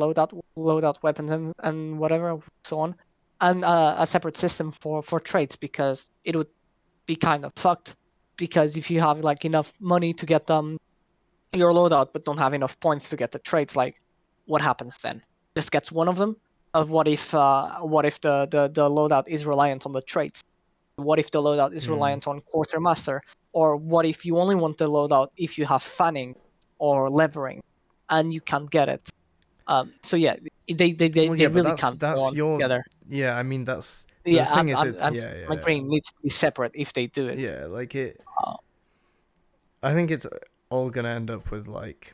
loadout weapons and whatever so on, and a separate system for traits because it would be kind of fucked because if you have like enough money to get your loadout but don't have enough points to get the traits, like what happens then? Just gets one of them. Of what if the loadout is reliant on the traits? What if the loadout is Mm. reliant on quartermaster? Or what if you only want the loadout if you have fanning or levering and you can't get it? So yeah, Well, they yeah, but really that's can't go that's on your together. yeah. I mean, that's the Yeah, thing is, it's I'm yeah, my yeah, brain needs to be separate if they do it. yeah. Like it, Uh, I think it's all gonna end up with like,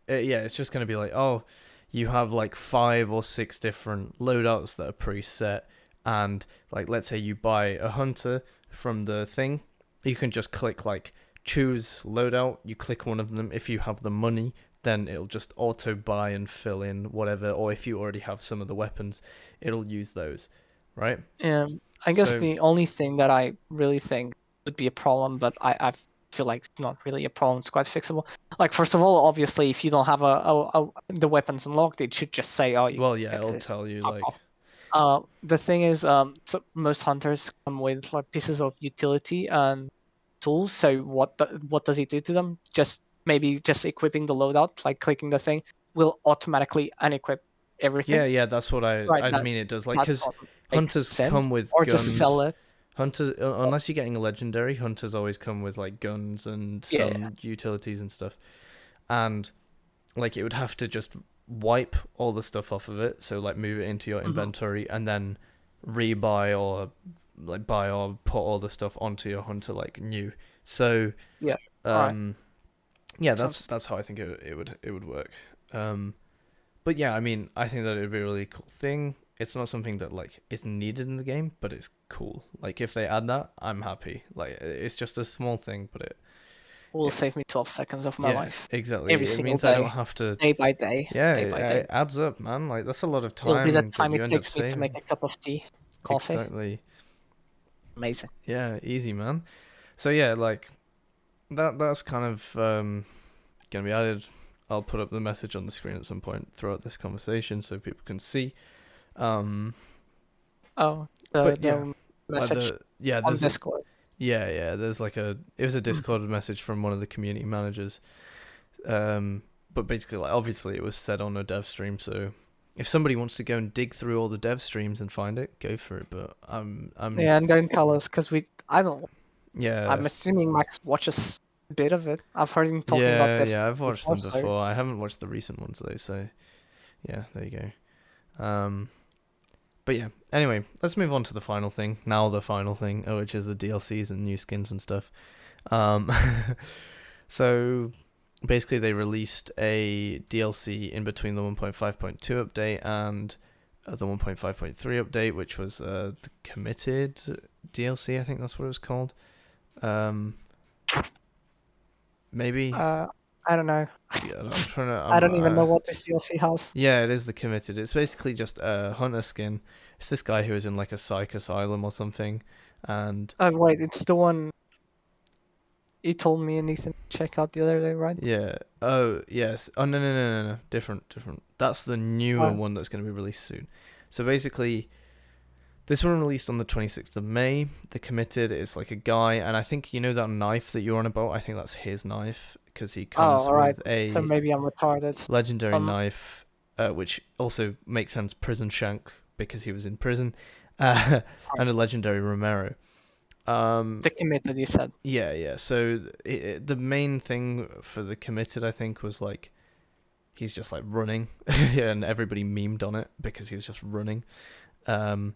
yeah, it's just gonna be like, oh, you have like 5 or 6 different loadouts that are preset, and like let's say you buy a hunter from the thing, you can just click like choose loadout. You click one of them. If you have the money, then it'll just auto buy and fill in whatever. Or if you already have some of the weapons, it'll use those, right? I guess So the only thing that I really think would be a problem, but I feel like it's not really a problem. It's quite fixable. Like first of all, obviously, if you don't have the weapons unlocked, it should just say, "Oh, you well, yeah, get it'll this." tell you Fuck like off. The thing is, so most hunters come with like pieces of utility and tools. So what does it do to them? Just maybe just equipping the loadout, like clicking the thing, will automatically unequip everything. yeah, yeah, that's what Right. I mean it does. Like, That's because not make hunters sense. come with Or just sell guns. it. Hunters, unless you're getting a legendary, hunters always come with like guns and Yeah. some utilities and stuff. And like it would have to just wipe all the stuff off of it, so like move it into your Hmm. inventory and then rebuy or like buy or put all the stuff onto your hunter like new. So Yeah. All right. um yeah, Sounds. that's how I think it would work. But yeah, I mean, I think that it would be a really cool thing. It's not something that like is needed in the game, but it's cool. Like if they add that, I'm happy. Like it's just a small thing, but Will it save me 12 seconds of my yeah, life exactly. every It single means I don't day, have to. day by day, Yeah, day by day. it adds up, man. Like that's a lot of It'll be the time that time you it end up takes me to make saving. a cup of tea, coffee. Exactly. Amazing. Yeah, easy, man. So yeah, like that's kind of gonna be added. I'll put up the message on the screen at some point throughout this conversation so people can see. Um, Oh, but yeah, the like message on Discord. there's like it was a Mm. Discord message from one of the community managers. But basically, like obviously it was said on a dev stream, so if somebody wants to go and dig through all the dev streams and find it, go for it. But I'm Yeah, and don't tell us because I don't. yeah, I'm assuming Max watches a bit of it. I've heard him talking about yeah, this yeah. I've watched before, them so before. I haven't watched the recent ones though, so yeah, there you go. But yeah. Anyway, let's move on to the final thing. Now the final thing, which is the DLCs and new skins and stuff. Um, so basically they released a DLC in between the 1.5.2 update and the 1.5.3 update, which was the committed DLC. I think that's what it was called. Maybe. I I don't know. Yeah, I'm trying to. I don't even know what this DLC has. Yeah, it is the committed. It's basically just a hunter skin. It's this guy who is in like a psych asylum or something, and Oh wait, it's the one you told me and Ethan to check out the other day, right? yeah. Oh yes. Oh no. Different. That's the newer Oh, one that's going to be released soon. So basically, this one released on the 26th of May. The committed is like a guy, and I think you know that knife that you're on about. I think that's his knife because he comes all right. with So a maybe I'm retarded. legendary Um, knife, which also makes sense. Prison shank because he was in prison, and a legendary Romero. the committed, you said. Yeah. So the main thing for the committed, I think, was like he's just like running, and everybody memed on it because he was just running. Um,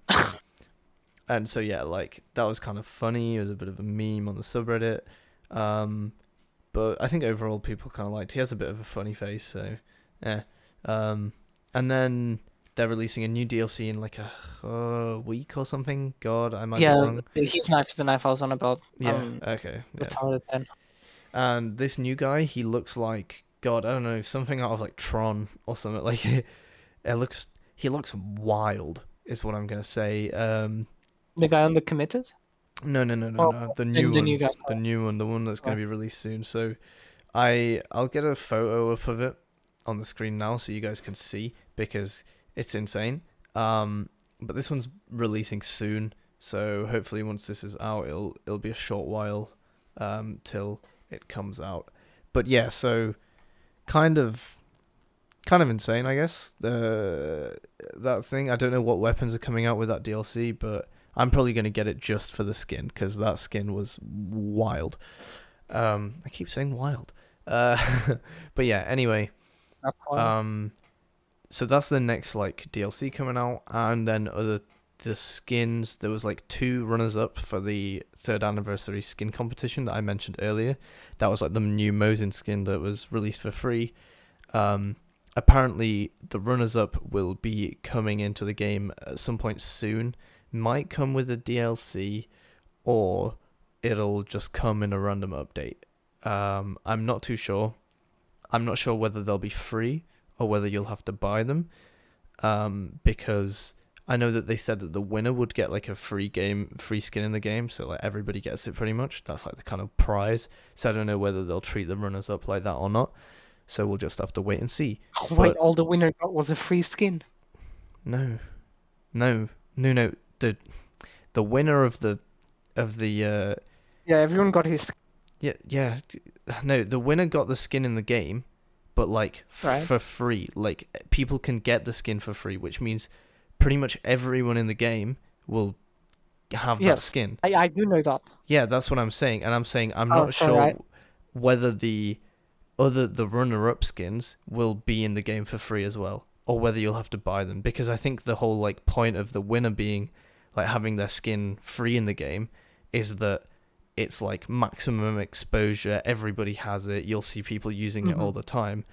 and so yeah, like that was kind of funny. It was a bit of a meme on the subreddit. But I think overall people kind of liked. He has a bit of a funny face, so yeah. And then they're releasing a new DLC in like a week or something. God, I might be Yeah, wrong. his knife's the knife I was on about. Yeah. Okay. Yeah. Retarded then. And this new guy, he looks like God. I don't know, something out of like Tron or something. Like he looks wild. Is what I'm gonna say. The guy on the committed? No. Oh, The new the one. new guy. The one that's gonna Right. be released soon. So I'll get a photo up of it on the screen now so you guys can see because it's insane. But this one's releasing soon, so hopefully once this is out, it'll be a short while till it comes out. But yeah, so kind of insane, I guess. That thing. I don't know what weapons are coming out with that DLC, but I'm probably gonna get it just for the skin because that skin was wild. I keep saying wild. But yeah. Anyway, That's why. so that's the next like DLC coming out, and then the skins. There was like 2 runners up for the 3rd anniversary skin competition that I mentioned earlier. That was like the new Mosin skin that was released for free. Apparently the runners up will be coming into the game at some point soon. Might come with a DLC, or it'll just come in a random update. I'm not too sure. I'm not sure whether they'll be free or whether you'll have to buy them. Because I know that they said that the winner would get like a free skin in the game, so like everybody gets it pretty much. That's like the kind of prize. So I don't know whether they'll treat the runners up like that or not. So we'll just have to wait and see. Wait, all the winner got was a free skin. No. The winner of the Yeah, everyone got his. yeah. No, the winner got the skin in the game, but like Right. for free. Like people can get the skin for free, which means pretty much everyone in the game will have that Yes, skin. I do know that. Yeah, that's what I'm saying, and I'm saying I'm Oh, not sorry. sure whether the runner-up skins will be in the game for free as well, or whether you'll have to buy them. Because I think the whole like point of the winner being like having their skin free in the game is that it's like maximum exposure. Everybody has it. You'll see people using it all the time.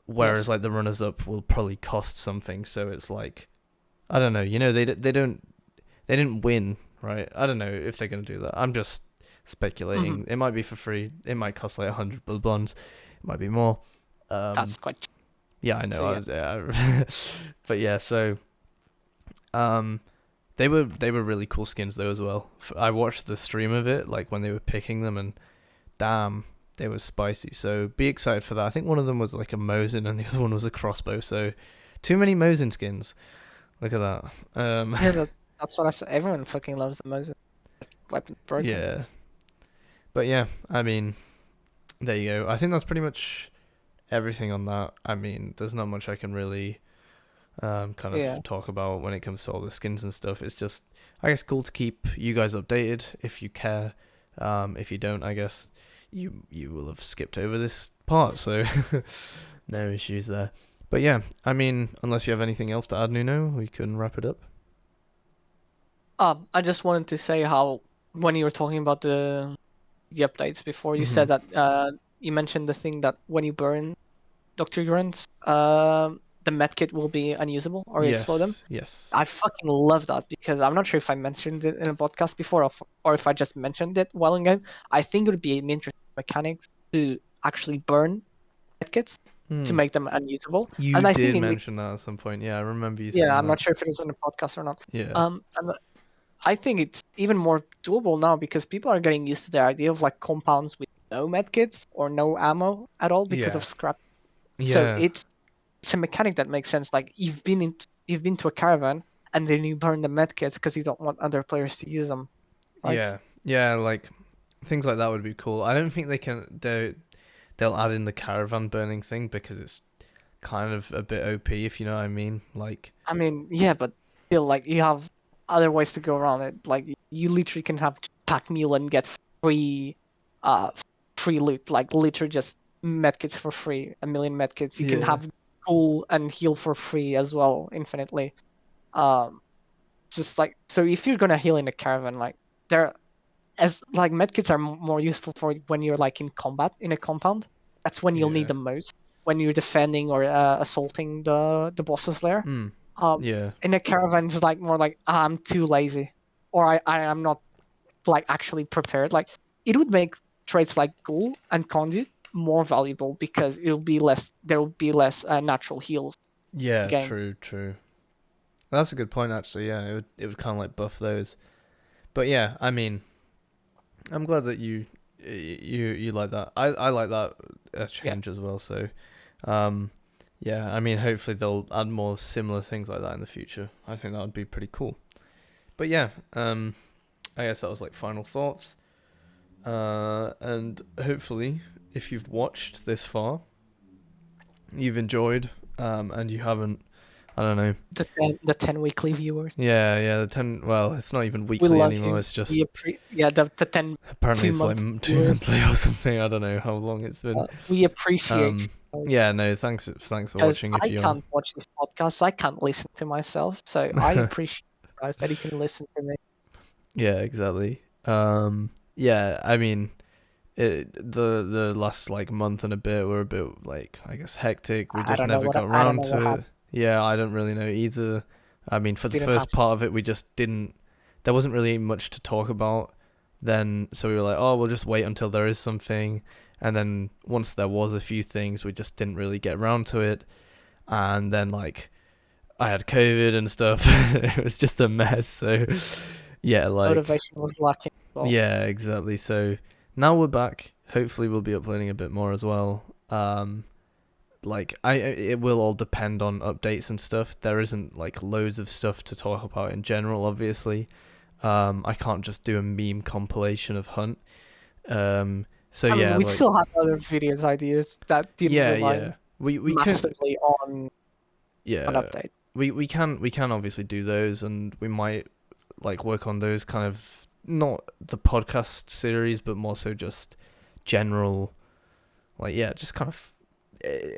Whereas Yes. like the runners up will probably cost something. So it's like, I don't know. You know, they didn't win, right? I don't know if they're gonna do that. I'm just speculating. It might be for free. It might cost like 100 blondes. It might be more. That's quite. Yeah, I know. So, I yeah. was, but yeah. So, they were really cool skins though as well. I watched the stream of it, like when they were picking them, and damn, they were spicy. So be excited for that. I think one of them was like a Mosin, and the other one was a crossbow. So, too many Mosin skins. Look at that. Yeah, that's what I said. Everyone fucking loves the Moses weapon broken. Yeah. But yeah, I mean, there you go. I think that's pretty much everything on that. I mean, there's not much I can really kind of talk about when it comes to all the skins and stuff. It's just, I guess, cool to keep you guys updated if you care. If you don't, I guess you will have skipped over this part, so no issues there. But yeah, I mean, unless you have anything else to add, Nuno, we can wrap it up. I just wanted to say how when you were talking about the updates before, you Mm-hmm. said that you mentioned the thing that when you burn Dr. Urans, the medkit will be unusable or you explode them. Yes. I fucking love that because I'm not sure if I mentioned it in a podcast before or if I just mentioned it while ago. I think it would be an interesting mechanic to actually burn medkits to make them unusable. You And I did think mention that at some point. Yeah, I remember you yeah, saying I'm that. not sure if it was on the podcast or not. Yeah. And I think it's even more doable now because people are getting used to the idea of like compounds with no medkits or no ammo at all because Yeah. of scrap. So Yeah. it's a mechanic that makes sense. Like you've been to a caravan and then you burn the medkits because you don't want other players to use them, right? Yeah. Yeah, like things like that would be cool. I don't think they'll add in the caravan burning thing because it's kind of a bit OP, if you know what I mean. Like, I mean, yeah, but still, like you have other ways to go around it. Like you literally can have pack mule and get free, uh, free loot. Like literally just medkits for free, a million medkits. You can yeah. have cool and heal for free as well, infinitely. Um, just like so, if you're gonna heal in a caravan, like there, as like medkits are more useful for when you're like in combat in a compound. That's when you'll need Yeah. them most. When you're defending or assaulting the bosses there. Mm. Um, Yeah. in a caravan, it's like more like I'm too lazy, or I am not like actually prepared. Like it would make traits like Ghoul and Conduit more valuable because there will be less natural heals in the Yeah, game. true, true. That's a good point actually. Yeah, it would kind of like buff those. But yeah, I mean, I'm glad that you like that. I like that Yeah, change as well. So, um, yeah, I mean, hopefully they'll add more similar things like that in the future. I think that would be pretty cool. But yeah, I guess that was like final thoughts. And hopefully, if you've watched this far, you've enjoyed. And you haven't, I don't know. the 10 weekly viewers. Yeah, the 10. Well, it's not even We weekly love anymore. you. It's just The 10 apparently it's like 2 month 2 monthly viewers. or something. I don't know how long it's been. We appreciate Um, you yeah, no, thanks for because watching. If I you're, can't watch this podcast. I can't listen to myself, so I appreciate you guys that you can listen to me. yeah, exactly. Yeah, I mean, the last like month and a bit were a bit like I guess hectic. We I just don't know never what got I don't around know what to it. happened. Yeah, I don't really know either. I mean, for the Didn't have first part of it, we just didn't. There wasn't really much to talk about. Then, so we were like, oh, we'll just wait until there is something. And then once there was a few things, we just didn't really get around to it. And then like I had COVID and stuff. It was just a mess. So yeah, like motivation was lacking. Well, yeah, exactly. So now we're back. Hopefully we'll be uploading a bit more as well. Like it will all depend on updates and stuff. There isn't like loads of stuff to talk about in general, obviously. I can't just do a meme compilation of Hunt. So I mean, yeah, we like still had other videos ideas that didn't yeah, rely yeah. We can massively on yeah. update. We can obviously do those, and we might like work on those kind of not the podcast series, but more so just general, like yeah, just kind of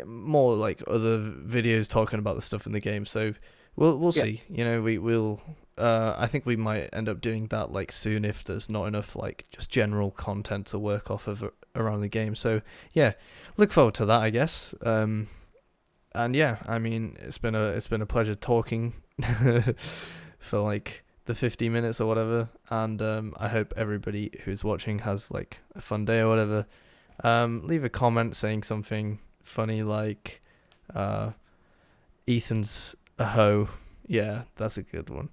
more like other videos talking about the stuff in the game. So we'll Yeah. see. You know, we'll. I think we might end up doing that like soon if there's not enough like just general content to work off of around the game. So yeah, look forward to that, I guess. And yeah, I mean, it's been a pleasure talking for like the 50 minutes or whatever. And I hope everybody who's watching has like a fun day or whatever. Leave a comment saying something funny like Ethan's a hoe. Yeah, that's a good one.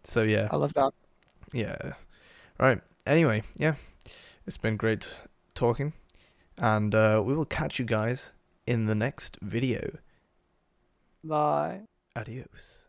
So yeah, I love that. yeah. Right. Anyway, yeah, it's been great talking, and we will catch you guys in the next video. Bye. Adios.